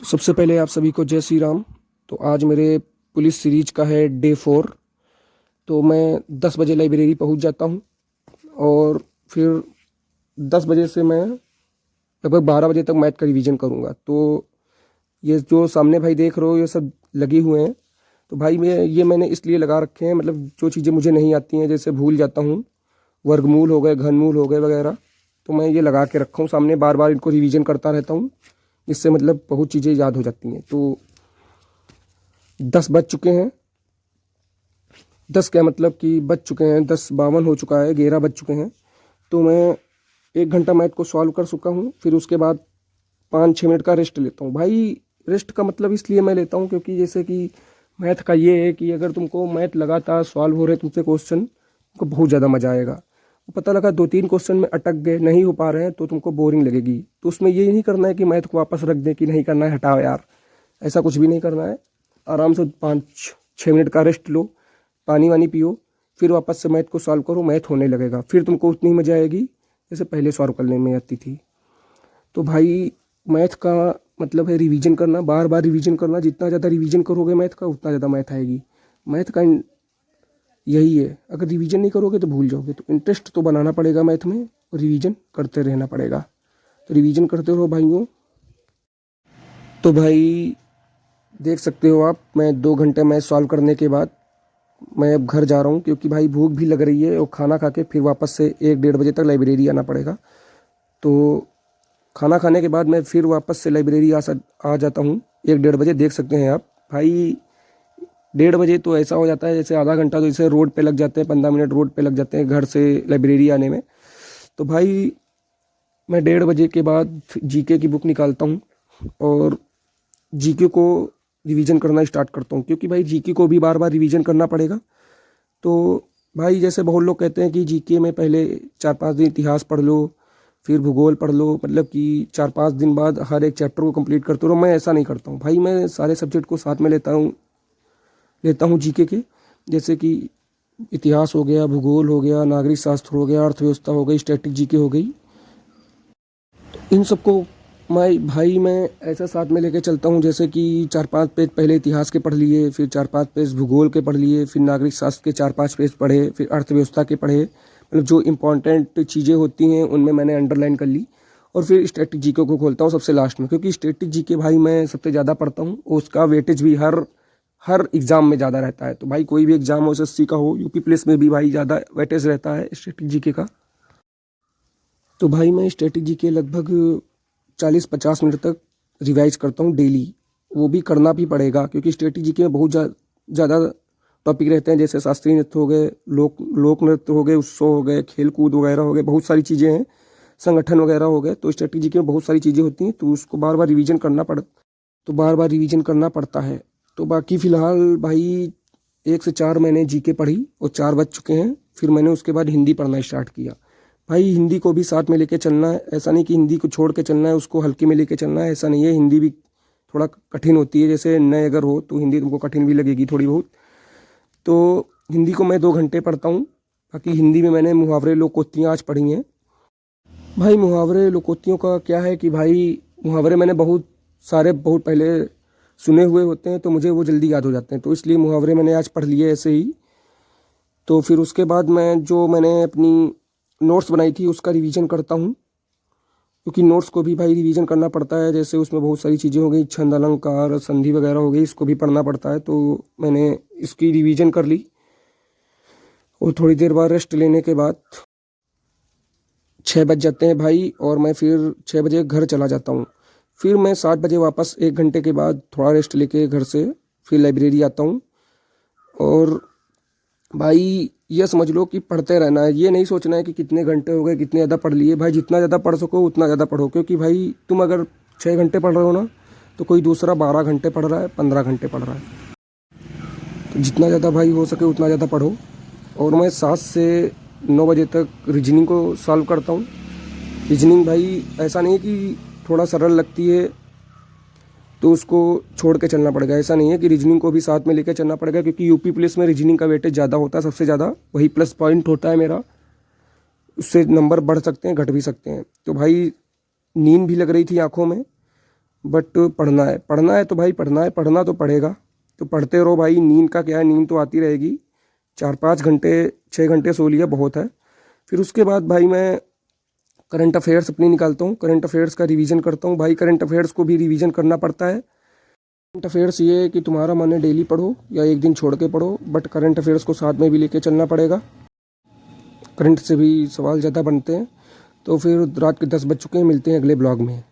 तो सबसे पहले आप सभी को जय श्री राम। तो आज मेरे पुलिस सीरीज का है डे 4। तो मैं 10 बजे लाइब्रेरी पहुंच जाता हूं और फिर 10 बजे से मैं लगभग 12 बजे तक मैथ का रिवीजन करूंगा। तो ये जो सामने भाई देख रहे हो ये सब लगे हुए हैं। तो भाई मैंने इसलिए लगा रखे हैं, मतलब जो चीज़ें मुझे नहीं आती हैं, जैसे भूल जाता हूँ, वर्गमूल हो गए, घनमूल हो गए वगैरह, तो मैं ये लगा के रखा हूँ सामने, बार बार इनको रिवीजन करता रहता हूँ। इससे मतलब बहुत चीज़ें याद हो जाती हैं। तो 10 बज चुके हैं। 10 क्या मतलब कि बज चुके हैं, 10:52 हो चुका है, 11 बज चुके हैं। तो मैं 1 घंटा मैथ को सॉल्व कर चुका हूँ। फिर उसके बाद 5-6 मिनट का रेस्ट लेता हूँ। भाई रेस्ट का मतलब इसलिए मैं लेता हूँ क्योंकि जैसे कि मैथ का ये है कि अगर तुमको मैथ लगातार सॉल्व हो रहे तुमसे क्वेश्चन, तुमको बहुत ज़्यादा मजा आएगा। पता लगा 2-3 क्वेश्चन में अटक गए, नहीं हो पा रहे हैं, तो तुमको बोरिंग लगेगी। तो उसमें ये नहीं करना है कि मैथ को वापस रख दें कि नहीं करना है, हटाओ यार, ऐसा कुछ भी नहीं करना है। आराम से 5-6 मिनट का रेस्ट लो, पानी वानी पियो, फिर वापस से मैथ को सॉल्व करो, मैथ होने लगेगा। फिर तुमको उतनी मजा आएगी जैसे पहले सॉल्व करने में आती थी। तो भाई मैथ का मतलब है रिवीजन करना, बार बार रिवीजन करना। जितना ज़्यादा रिवीजन करोगे मैथ का, उतना ज़्यादा मैथ आएगी। मैथ का यही है, अगर रिवीजन नहीं करोगे तो भूल जाओगे। तो इंटरेस्ट तो बनाना पड़ेगा मैथ में, और रिवीजन करते रहना पड़ेगा। तो रिवीजन करते रहो भाइयों। तो भाई देख सकते हो आप, मैं 2 घंटे मैथ सॉल्व करने के बाद मैं अब घर जा रहा हूँ, क्योंकि भाई भूख भी लग रही है और खाना खा के फिर वापस से 1-1:30 बजे तक लाइब्रेरी आना पड़ेगा। तो खाना खाने के बाद मैं फिर वापस से लाइब्रेरी आ जाता हूँ 1-1:30 बजे। देख सकते हैं आप भाई, 1:30 बजे तो ऐसा हो जाता है जैसे आधा घंटा तो जैसे रोड पे लग जाते हैं, 15 मिनट रोड पे लग जाते हैं घर से लाइब्रेरी आने में। तो भाई मैं 1:30 बजे के बाद जीके की बुक निकालता हूँ और जीके को रिवीजन करना स्टार्ट करता हूँ, क्योंकि भाई जीके को भी बार बार रिवीजन करना पड़ेगा। तो भाई जैसे बहुत लोग कहते हैं कि जीके में पहले 4-5 दिन इतिहास पढ़ लो, फिर भूगोल पढ़ लो, मतलब कि 4-5 दिन बाद हर एक चैप्टर को कंप्लीट करते रहो। मैं ऐसा नहीं करता हूँ भाई, मैं सारे सब्जेक्ट को साथ में लेता हूँ जीके के। जैसे कि इतिहास हो गया, भूगोल हो गया, नागरिक शास्त्र हो गया, अर्थव्यवस्था हो गई, स्टैटिक जीके हो गई। इन सबको मैं ऐसा साथ में लेके चलता हूँ, जैसे कि 4-5 पेज पहले इतिहास के पढ़ लिए, फिर 4-5 पेज भूगोल के पढ़ लिए, फिर नागरिक शास्त्र के 4-5 पेज पढ़े, फिर अर्थव्यवस्था के पढ़े। मतलब जो इंपॉर्टेंट चीज़ें होती हैं उनमें मैंने अंडरलाइन कर ली। और फिर स्टैटिक जीके को खोलता हूँ सबसे लास्ट में, क्योंकि स्टैटिक जीके भाई मैं सबसे ज़्यादा पढ़ता हूँ, और उसका वेटेज भी हर हर एग्ज़ाम में ज़्यादा रहता है। तो भाई कोई भी एग्ज़ाम हो, एसएससी का हो, यूपी पुलिस में भी भाई ज़्यादा वेटेज रहता है स्टैटिक जीके का। तो भाई मैं स्टैटिक जीके लगभग 40-50 मिनट तक रिवाइज करता हूँ डेली। वो भी करना भी पड़ेगा, क्योंकि स्टैटिक जीके में बहुत ज़्यादा टॉपिक रहते हैं, जैसे शास्त्रीय नृत्य हो गए, लोक नृत्य हो गए, उत्सव हो गए, खेल कूद वगैरह हो गए, बहुत सारी चीज़ें हैं, संगठन वगैरह हो गए। तो स्टैटिक जीके में बहुत सारी चीज़ें होती हैं, तो उसको बार बार रिवीजन करना पड़ता है। तो बाकी फ़िलहाल भाई 1 से 4 मैंने जीके पढ़ी और 4 बज चुके हैं। फिर मैंने उसके बाद हिंदी पढ़ना स्टार्ट किया। भाई हिंदी को भी साथ में लेके चलना है, ऐसा नहीं कि हिंदी को छोड़ के चलना है, उसको हल्के में लेके चलना है, ऐसा नहीं है। हिंदी भी थोड़ा कठिन होती है, जैसे नए अगर हो तो हिंदी तुमको कठिन भी लगेगी थोड़ी बहुत। तो हिंदी को मैं 2 घंटे पढ़ता हूँ। बाकी हिंदी में मैंने मुहावरे लोकोक्तियाँ आज पढ़ी हैं। भाई मुहावरे लोकोक्तियों का क्या है कि भाई मुहावरे मैंने बहुत पहले सुने हुए होते हैं, तो मुझे वो जल्दी याद हो जाते हैं, तो इसलिए मुहावरे मैंने आज पढ़ लिए ऐसे ही। तो फिर उसके बाद मैंने अपनी नोट्स बनाई थी उसका रिवीजन करता हूँ, क्योंकि नोट्स को भी भाई रिवीजन करना पड़ता है। जैसे उसमें बहुत सारी चीज़ें हो गई, छंद अलंकार संधि वगैरह हो गई, इसको भी पढ़ना पड़ता है। तो मैंने इसकी रिवीजन कर ली, और थोड़ी देर बाद रेस्ट लेने के बाद 6 बज जाते हैं भाई, और मैं फिर 6 बजे घर चला जाता हूँ। फिर मैं 7 बजे वापस 1 घंटे के बाद थोड़ा रेस्ट लेके घर से फिर लाइब्रेरी आता हूँ। और भाई ये समझ लो कि पढ़ते रहना है, ये नहीं सोचना है कि कितने घंटे हो गए, कितने ज़्यादा पढ़ लिए। भाई जितना ज़्यादा पढ़ सको उतना ज़्यादा पढ़ो, क्योंकि भाई तुम अगर 6 घंटे पढ़ रहे हो ना, तो कोई दूसरा 12 घंटे पढ़ रहा है, 15 घंटे पढ़ रहा है। तो जितना ज़्यादा भाई हो सके उतना ज़्यादा पढ़ो। और मैं 7 से 9 बजे तक रीजनिंग को सॉल्व करता हूँ। रीजनिंग भाई ऐसा नहीं है कि थोड़ा सरल लगती है तो उसको छोड़ के चलना पड़ेगा, ऐसा नहीं है कि रीजनिंग को भी साथ में लेकर चलना पड़ेगा, क्योंकि यूपी पुलिस में रीजनिंग का वेटेज ज़्यादा होता है, सबसे ज़्यादा वही प्लस पॉइंट होता है मेरा। उससे नंबर बढ़ सकते हैं, घट भी सकते हैं। तो भाई नींद भी लग रही थी आंखों में, बट पढ़ना है तो भाई पढ़ना है, पढ़ना तो पड़ेगा। तो पढ़ते रहो भाई। नींद का क्या है, नींद तो आती रहेगी। 4-5 घंटे 6 घंटे सो लिया बहुत है। फिर उसके बाद भाई मैं करंट अफेयर्स अपनी निकालता हूँ, करंट अफेयर्स का रिवीजन करता हूँ। भाई करंट अफेयर्स को भी रिवीजन करना पड़ता है। करंट अफेयर्स ये है कि तुम्हारा मन है डेली पढ़ो या एक दिन छोड़ के पढ़ो, बट करंट अफेयर्स को साथ में भी लेके चलना पड़ेगा। करंट से भी सवाल ज़्यादा बनते हैं। तो फिर रात के 10 बज चुके हैं, मिलते हैं अगले ब्लॉग में।